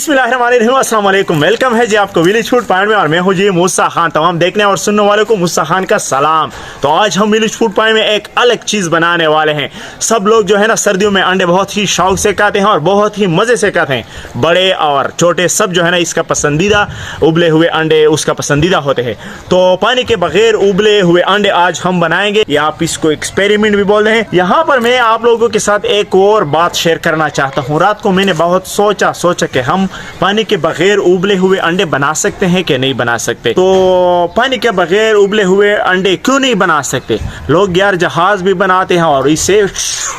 बिस्मिल्लाहिर्रहमानिर्रहीम, अस्सलाम वालेकुम। वेलकम है जी आपको विलेज फूड पॉइंट में और मैं हूँ जी मूसा खान। तमाम देखने और सुनने वालों को मूसा खान का सलाम। तो आज हम विलेज फूड पॉइंट में एक अलग चीज़ बनाने वाले हैं। सब लोग जो है ना सर्दियों में अंडे बहुत ही शौक से खाते हैं और बहुत ही मज़े से खाते हैं। बड़े और छोटे सब जो है ना इसका पसंदीदा उबले हुए अंडे उसका पसंदीदा होते हैं। तो पानी के बगैर उबले हुए अंडे आज हम बनाएंगे, या आप इसको एक्सपेरिमेंट भी बोल रहे हैं। यहाँ पर मैं आप लोगों के साथ एक और बात शेयर करना चाहता हूँ। रात को मैंने बहुत सोचा कि हम पानी के बगैर उबले हुए अंडे बना सकते हैं कि नहीं बना सकते। तो पानी के बगैर उबले हुए अंडे क्यों नहीं बना सकते? लोग यार जहाज भी बनाते हैं और इसे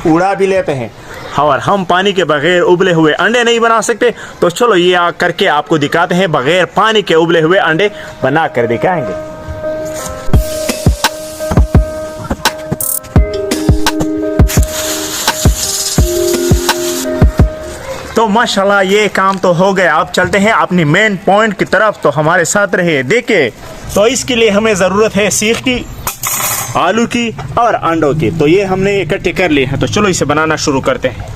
उड़ा भी लेते हैं, और हम पानी के बगैर उबले हुए अंडे नहीं बना सकते। तो चलो ये करके आपको दिखाते हैं, बगैर पानी के उबले हुए अंडे बना कर दिखाएंगे। तो माशाल्लाह ये काम तो हो गया। अब चलते हैं अपनी मेन पॉइंट की तरफ, तो हमारे साथ रहिए। देखिए, तो इसके लिए हमें ज़रूरत है सीख की, आलू की और अंडों की। तो ये हमने इकट्ठे कर लिए हैं। तो चलो इसे बनाना शुरू करते हैं।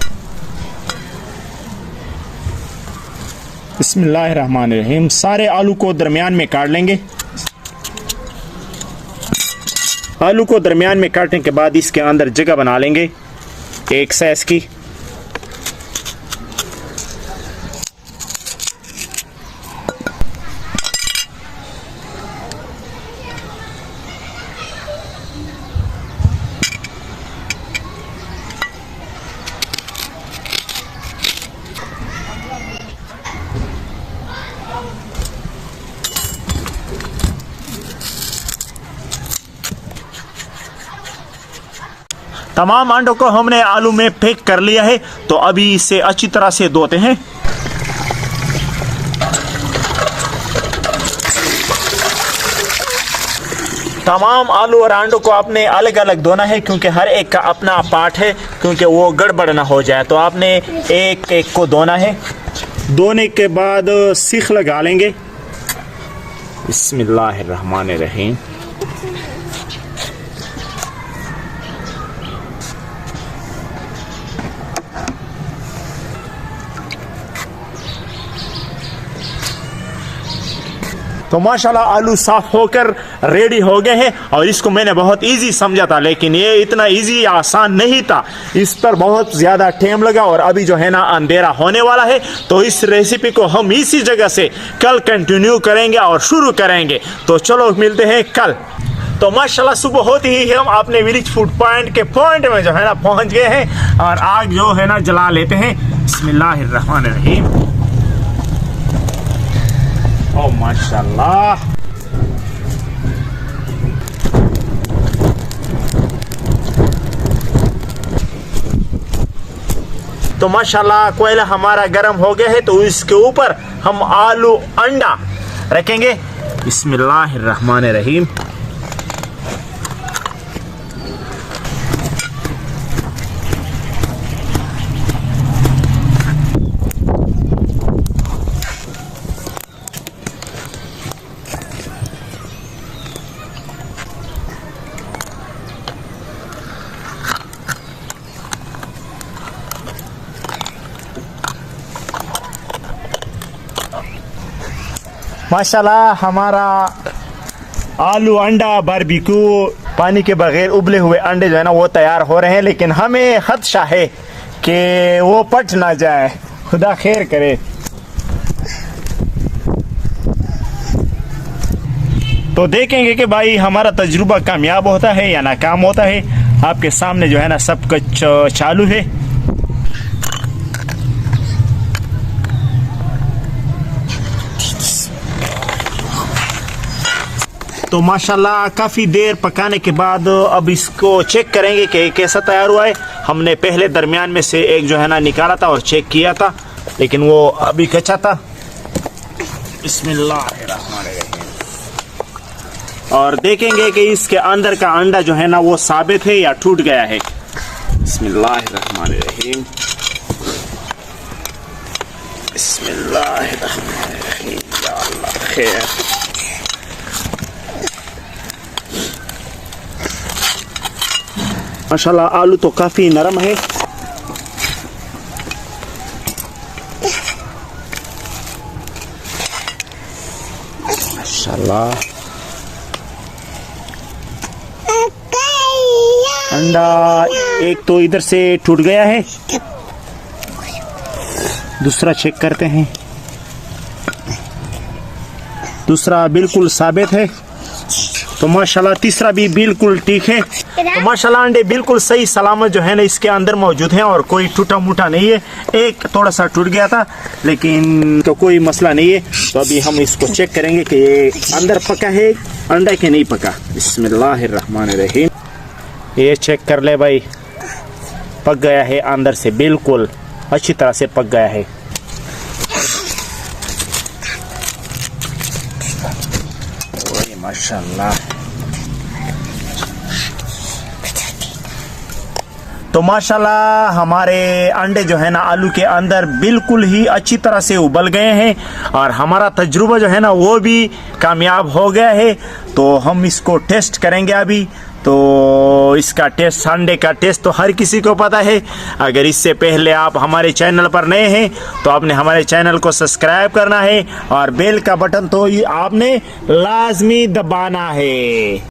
बिस्मिल्लाहिर्रहमानिर्रहीम। सारे आलू को दरमियान में काट लेंगे। आलू को दरमियान में काटने के बाद इसके अंदर जगह बना लेंगे एक साइज की। तमाम अंडों को हमने आलू में पैक कर लिया है। तो अभी इसे अच्छी तरह से धोते हैं। तमाम आलू और अंडों को आपने अलग अलग धोना है, क्योंकि हर एक का अपना पार्ट है, क्योंकि वो गड़बड़ ना हो जाए। तो आपने एक एक को धोना है। धोने के बाद सीख लगा लेंगे। बिस्मिल्लाहिर्रहमानिर्रहीम। तो माशाल्लाह आलू साफ होकर रेडी हो गए हैं। और इसको मैंने बहुत इजी समझा था, लेकिन ये इतना इजी आसान नहीं था। इस पर बहुत ज़्यादा टाइम लगा और अभी जो है ना अंधेरा होने वाला है। तो इस रेसिपी को हम इसी जगह से कल कंटिन्यू करेंगे और शुरू करेंगे। तो चलो मिलते हैं कल। तो माशाल्लाह सुबह होती ही हम अपने विलेज फूड पॉइंट के पॉइंट में जो है ना पहुंच गए हैं और आग जो है ना जला लेते हैं। बिस्मिल्लाहिर्रहमानिर्रहीम। ओ माशाल्लाह। तो माशाल्लाह कोयला हमारा गर्म हो गया है। तो इसके ऊपर हम आलू अंडा रखेंगे। बिस्मिल्लाहिर्रहमानिर्रहीम। माशाल्लाह हमारा आलू अंडा बारबेक्यू पानी के बगैर उबले हुए अंडे जो है ना वो तैयार हो रहे हैं। लेकिन हमें खदशा है कि वो पट ना जाए, खुदा खैर करे। तो देखेंगे कि भाई हमारा तजुर्बा कामयाब होता है या नाकाम होता है। आपके सामने जो है ना सब कुछ चालू है। तो माशाल्लाह काफ़ी देर पकाने के बाद अब इसको चेक करेंगे कि कैसा तैयार हुआ है। हमने पहले दरमियान में से एक जो है ना निकाला था और चेक किया था, लेकिन वो अभी कच्चा था। बिस्मिल्लाहिर्रहमानिर्रहीम। और देखेंगे कि इसके अंदर का अंडा जो है ना वो साबित है या टूट गया है। बिस्मिल्लाहिर्रहमानिर्रहीम। बिस्मिल्लाहिर्रहमानिर्रहीम। या अल्लाह खैर। माशाल्लाह आलू तो काफ़ी नरम है। माशाल्लाह। अंडा एक तो इधर से टूट गया है, दूसरा चेक करते हैं। दूसरा बिल्कुल साबित है, तो माशाल्लाह तीसरा भी बिल्कुल ठीक है। तो माशाल्लाह अंडे बिल्कुल सही सलामत जो है ना इसके अंदर मौजूद हैं और कोई टूटा मुटा नहीं है। एक थोड़ा सा टूट गया था लेकिन तो कोई मसला नहीं है। तो अभी हम इसको चेक करेंगे कि ये अंदर पका है अंडा के नहीं पका। बिस्मिल्लाहिर्रहमानिर्रहीम। ये चेक कर ले भाई, पक गया है अंदर से, बिल्कुल अच्छी तरह से पक गया है। माशाल्लाह। तो माशाल्लाह हमारे अंडे जो है ना आलू के अंदर बिल्कुल ही अच्छी तरह से उबल गए हैं और हमारा तजुर्बा जो है ना वो भी कामयाब हो गया है। तो हम इसको टेस्ट करेंगे अभी। तो इसका टेस्ट, अंडे का टेस्ट तो हर किसी को पता है। अगर इससे पहले आप हमारे चैनल पर नए हैं तो आपने हमारे चैनल को सब्सक्राइब करना है और बेल का बटन तो आपने लाजमी दबाना है।